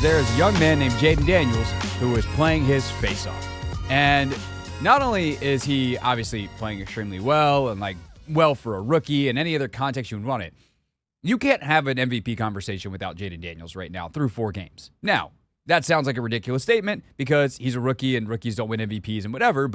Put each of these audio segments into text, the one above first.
there is a young man named Jayden Daniels who is playing his face off. And not only is he obviously playing extremely well and well for a rookie and any other context you would want it, you can't have an MVP conversation without Jayden Daniels right now through 4 games. Now, that sounds like a ridiculous statement because he's a rookie and rookies don't win MVPs and whatever,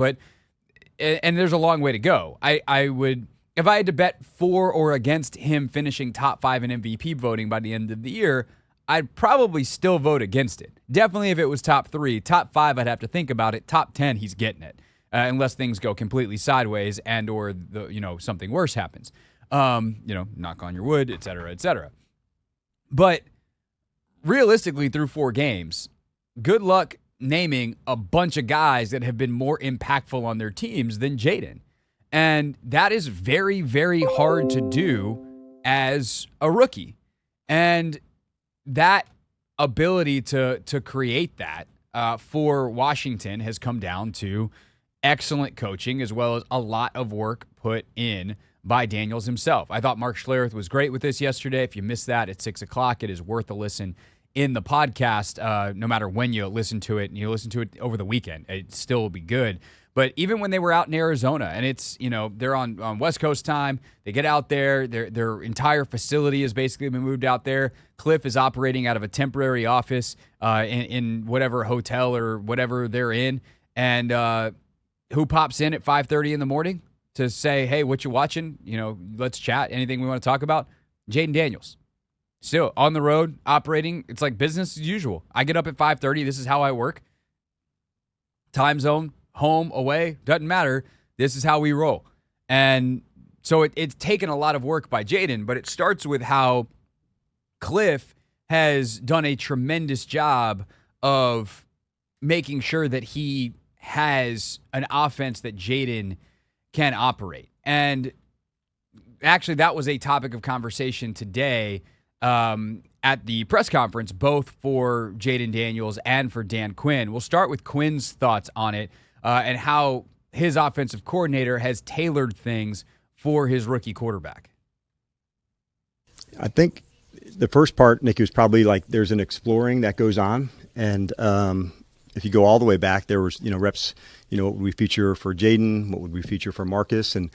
and there's a long way to go. I would, if I had to bet for or against him finishing top 5 in MVP voting by the end of the year, I'd probably still vote against it. Definitely if it was top 3. Top 5, I'd have to think about it. Top 10, he's getting it. Unless things go completely sideways and or something worse happens. Knock on your wood, et cetera, et cetera. But realistically, through 4 games, good luck naming a bunch of guys that have been more impactful on their teams than Jayden. And that is very, very hard to do as a rookie. And that ability to create that for Washington has come down to excellent coaching as well as a lot of work put in by Daniels himself. I thought Mark Schlereth was great with this yesterday. If you missed that at 6 o'clock, it is worth a listen in the podcast, no matter when you listen to it, and you listen to it over the weekend, it still will be good. But even when they were out in Arizona, and it's, they're on West Coast time, they get out there, their entire facility has basically been moved out there. Kliff is operating out of a temporary office in whatever hotel or whatever they're in. And who pops in at 5:30 in the morning to say, hey, what you watching? Let's chat. Anything we want to talk about? Jayden Daniels. Still on the road, operating. It's like business as usual. I get up at 5:30. This is how I work. Time zone, home, away, doesn't matter. This is how we roll. And so it's taken a lot of work by Jayden, but it starts with how Kliff has done a tremendous job of making sure that he has an offense that Jayden can operate. And actually, that was a topic of conversation today at the press conference, both for Jayden Daniels and for Dan Quinn. We'll start with Quinn's thoughts on it and how his offensive coordinator has tailored things for his rookie quarterback. I think the first part, Nick, was probably there's an exploring that goes on. And if you go all the way back, there was, reps, what would we feature for Jayden? What would we feature for Marcus? And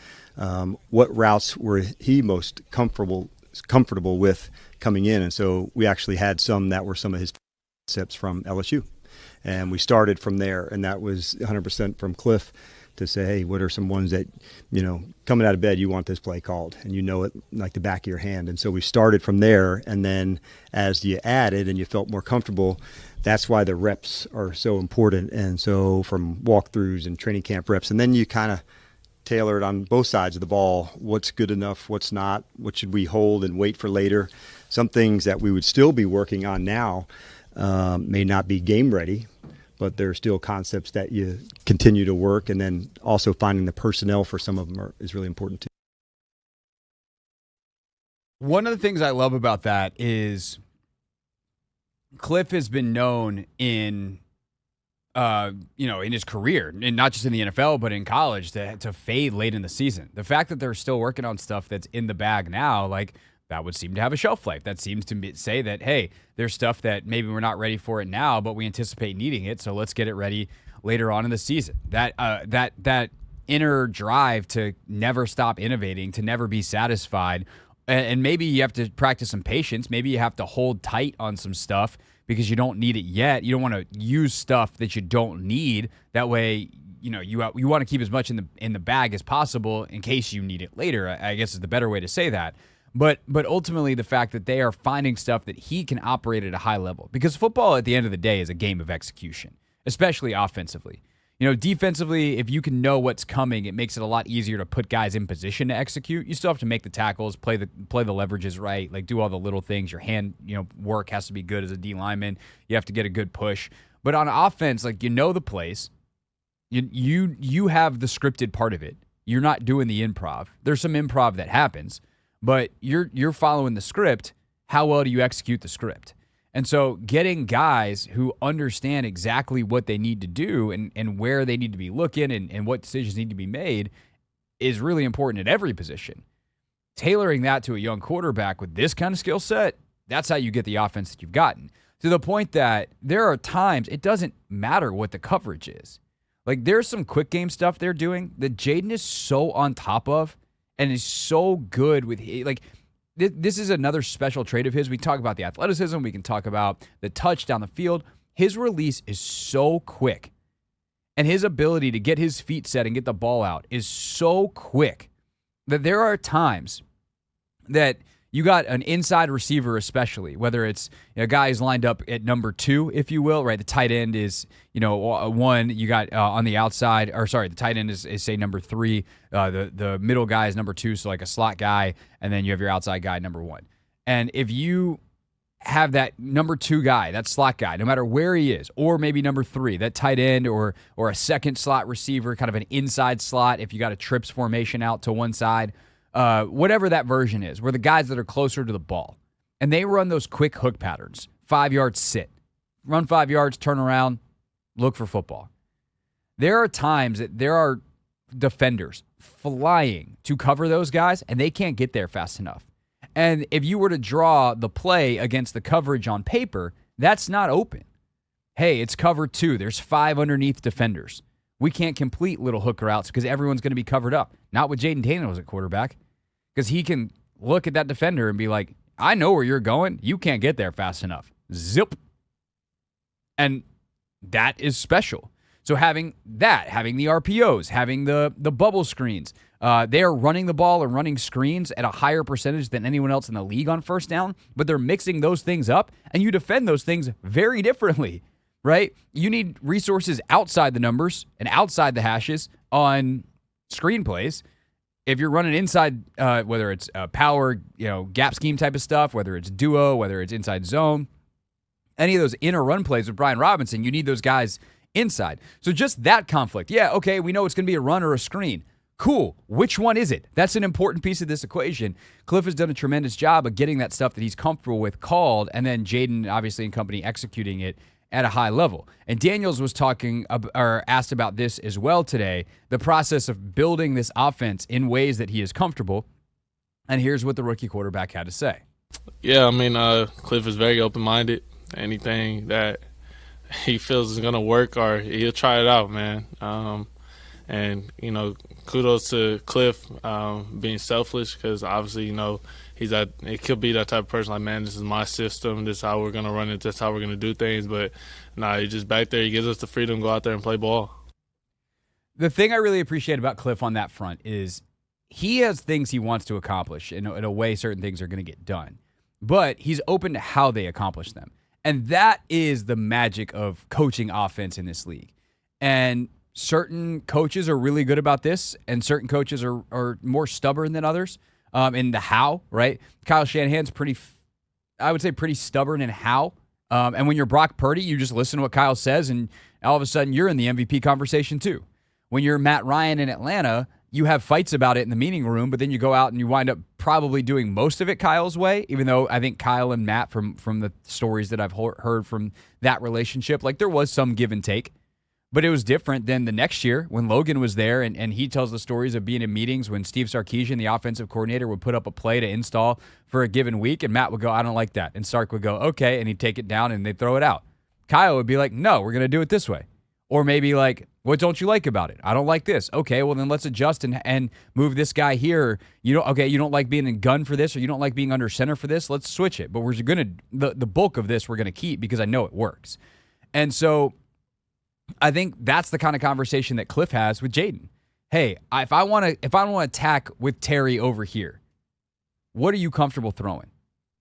what routes were he most comfortable with coming in? And so we actually had some that were some of his concepts from LSU. And we started from there, and that was 100% from Kliff to say, hey, what are some ones that, coming out of bed, you want this play called, and it like the back of your hand. And so we started from there, and then as you added and you felt more comfortable, that's why the reps are so important. And so from walkthroughs and training camp reps, and then you kind of tailor it on both sides of the ball. What's good enough? What's not? What should we hold and wait for later? Some things that we would still be working on now may not be game ready, but there are still concepts that you continue to work. And then also finding the personnel for some of them is really important too. One of the things I love about that is Kliff has been known in his career, and not just in the NFL, but in college, to fade late in the season. The fact that they're still working on stuff that's in the bag now, that would seem to have a shelf life. That seems to say that, hey, there's stuff that maybe we're not ready for it now, but we anticipate needing it, so let's get it ready later on in the season. That inner drive to never stop innovating, to never be satisfied, and maybe you have to practice some patience. Maybe you have to hold tight on some stuff because you don't need it yet. You don't want to use stuff that you don't need. That way, you want to keep as much in the bag as possible in case you need it later, I guess is the better way to say that. But ultimately, the fact that they are finding stuff that he can operate at a high level. Because football, at the end of the day, is a game of execution, especially offensively. Defensively, if you can know what's coming, it makes it a lot easier to put guys in position to execute. You still have to make the tackles, play the leverages right, do all the little things. Your hand, work has to be good as a D lineman. You have to get a good push. But on offense, the plays. You have the scripted part of it. You're not doing the improv. There's some improv that happens, but you're following the script. How well do you execute the script? And so getting guys who understand exactly what they need to do and where they need to be looking and what decisions need to be made is really important at every position. Tailoring that to a young quarterback with this kind of skill set, that's how you get the offense that you've gotten. to the point that there are times it doesn't matter what the coverage is. Like, there's some quick game stuff they're doing that Jayden is so on top of and is so good with. Like, this is another special trait of his. We talk about the athleticism. We can talk about the touch down the field. His release is so quick. And his ability to get his feet set and get the ball out is so quick that there are times that you got an inside receiver, especially, whether it's a guy who's lined up at number 2, if you will, right? The tight end is, 1. You got on the outside, or sorry, the tight end is say, number 3. The middle guy is number 2, so like a slot guy, and then you have your outside guy, number 1. And if you have that number 2 guy, that slot guy, no matter where he is, or maybe number 3, that tight end or a second slot receiver, kind of an inside slot, if you got a trips formation out to one side, whatever that version is, where the guys that are closer to the ball, and they run those quick hook patterns, 5 yards sit, run 5 yards, turn around, look for football. There are times that there are defenders flying to cover those guys, and they can't get there fast enough. And if you were to draw the play against the coverage on paper, that's not open. Hey, it's cover 2. There's 5 underneath defenders. We can't complete little hook routes because everyone's going to be covered up. Not with Jayden Daniels at quarterback, because he can look at that defender and be like, I know where you're going. You can't get there fast enough. Zip. And that is special. So having that, having the RPOs, having the bubble screens, they are running the ball and running screens at a higher percentage than anyone else in the league on first down, but they're mixing those things up, and you defend those things very differently, right? You need resources outside the numbers and outside the hashes on screenplays. If you're running inside, whether it's power, gap scheme type of stuff, whether it's duo, whether it's inside zone, any of those inner run plays with Brian Robinson, you need those guys inside. So just that conflict. Yeah, okay, we know it's going to be a run or a screen. Cool. Which one is it? That's an important piece of this equation. Kliff has done a tremendous job of getting that stuff that he's comfortable with called, and then Jayden, obviously, and company executing it at a high level. And Daniels was talking or asked about this as well today, the process of building this offense in ways that he is comfortable. And here's what the rookie quarterback had to say. Yeah, Kliff is very open-minded. Anything that he feels is going to work, or he'll try it out, man. And kudos to Kliff being selfish, because obviously, it could be that type of person like, man, this is my system. This is how we're going to run it. This is how we're going to do things. But, he's just back there. He gives us the freedom to go out there and play ball. The thing I really appreciate about Kliff on that front is he has things he wants to accomplish in a way certain things are going to get done. But he's open to how they accomplish them. And that is the magic of coaching offense in this league. And certain coaches are really good about this, and certain coaches are more stubborn than others in the how, right? Kyle Shanahan's pretty stubborn in how. And when you're Brock Purdy, you just listen to what Kyle says, and all of a sudden you're in the MVP conversation too. When you're Matt Ryan in Atlanta, you have fights about it in the meeting room, but then you go out and you wind up probably doing most of it Kyle's way, even though I think Kyle and Matt, from the stories that I've heard from that relationship, like there was some give and take. But it was different than the next year when Logan was there, and he tells the stories of being in meetings when Steve Sarkisian, the offensive coordinator, would put up a play to install for a given week, and Matt would go, I don't like that. And Sark would go, okay, and he'd take it down and they'd throw it out. Kyle would be like, no, we're going to do it this way. Or maybe like, what don't you like about it? I don't like this. Okay, well then let's adjust and move this guy here. You don't like being in gun for this, or you don't like being under center for this. Let's switch it. But we're going to the bulk of this we're going to keep because I know it works. And so I think that's the kind of conversation that Kliff has with Jayden. Hey, if I want to attack with Terry over here, what are you comfortable throwing?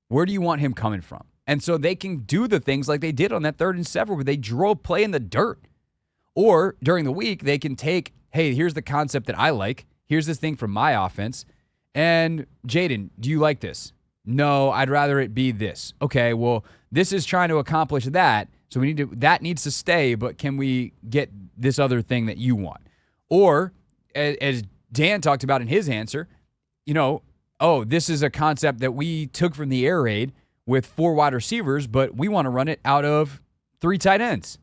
Where do you want him coming from? And so they can do the things like they did on that 3rd and 7 where they drove play in the dirt. Or during the week, they can take, hey, here's the concept that I like. Here's this thing from my offense. And Jayden, do you like this? No, I'd rather it be this. Okay, well, this is trying to accomplish that. So that needs to stay, but can we get this other thing that you want? Or, as Dan talked about in his answer, this is a concept that we took from the air raid with 4 wide receivers, but we want to run it out of 3 tight ends.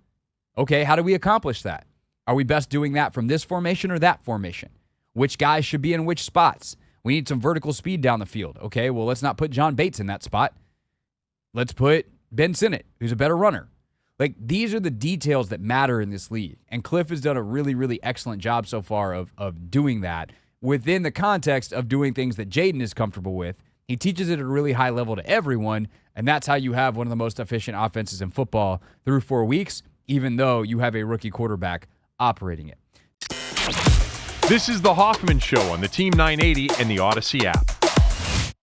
Okay, how do we accomplish that? Are we best doing that from this formation or that formation? Which guys should be in which spots? We need some vertical speed down the field. Okay, well, let's not put John Bates in that spot. Let's put Ben Sinnott, who's a better runner. Like, these are the details that matter in this league. And Kliff has done a really, really excellent job so far of doing that within the context of doing things that Jayden is comfortable with. He teaches it at a really high level to everyone, and that's how you have one of the most efficient offenses in football through 4 weeks, even though you have a rookie quarterback operating it. This is The Hoffman Show on the Team 980 and the Odyssey app.